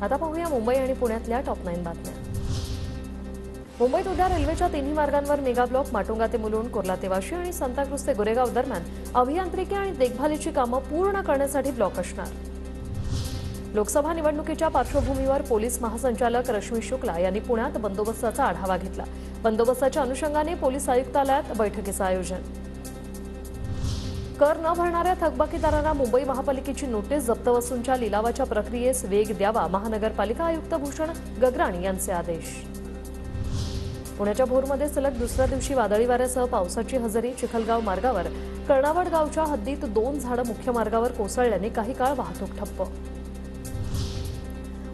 आता पाहूया मुंबई आणि पुण्यातल्या टॉप 9 बातम्या। मुंबईत उद्या रेल्वेच्या तिन्ही मार्गांवर मेगा ब्लॉक माटुंगा ते मुलुंड, कुर्ला ते वाशी आणि सांताक्रुझ ते गोरेगाव दरम्यान अभियांत्रिकी आणि देखभालीची कामं पूर्ण करण्यासाठी ब्लॉक असणार। लोकसभा निवडणुकीच्या पार्श्वभूमीवर पोलीस महासंचालक रश्मी शुक्ला यांनी पुण्यात बंदोबस्ताचा आढावा घेतला। बंदोबस्ताच्या अनुषंगाने पोलीस आयुक्तालयात बैठकीचं आयोजन। कर न भरणाऱ्या थकबाकीदारांना मुंबई महापालिकेची नोटीस, जप्त वस्तूंच्या लिलावाच्या प्रक्रियेस वेग द्यावा, महानगरपालिका आयुक्त भूषण गगराणी यांचे आदेश। पुण्याच्या भोरमध्ये सलग दुसऱ्या दिवशी वादळी वाऱ्यासह पावसाची हजेरी। चिखलगाव मार्गावर कर्णावड गावच्या हद्दीत 2 झाडं मुख्य मार्गावर कोसळल्याने काही काळ वाहतूक ठप्प।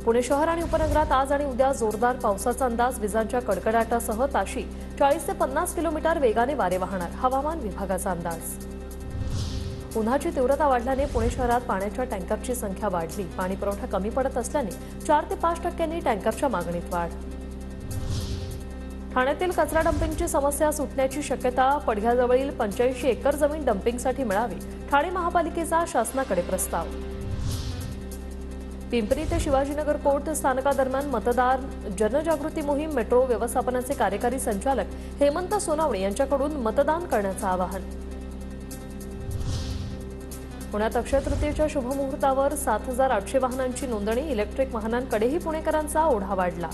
पुणे शहर आणि उपनगरात आज आणि उद्या जोरदार पावसाचा अंदाज। विजांच्या कडकडाटासह ताशी 40 ते 50 किलोमीटर वेगाने वारे वाहणार, हवामान विभागाचा अंदाज। उन्हाची तीव्रता वाढल्याने पुणे शहरात पाण्याच्या टँकरची संख्या वाढली। पाणी पुरवठा कमी पडत असल्याने 4 ते 5% टँकरच्या मागणीत वाढ। ठाण्यातील कचरा डंपिंगची समस्या सुटण्याची शक्यता। पडघ्याजवळील 85 एकर जमीन डंपिंगसाठी मिळावी, ठाणे महापालिकेचा शासनाकडे प्रस्ताव। पिंपरी ते शिवाजीनगर कोर्ट स्थानकादरम्यान मतदार जनजागृती मोहीम। मेट्रो व्यवस्थापनाचे कार्यकारी संचालक हेमंत सोनावणे यांच्याकडून मतदान करण्याचं आवाहन। पुण्यात अक्षय तृतीयेच्या शुभमुहूर्तावर 7800 वाहनांची नोंदणी। इलेक्ट्रिक वाहनांकडेही पुणेकरांचा ओढा वाढला।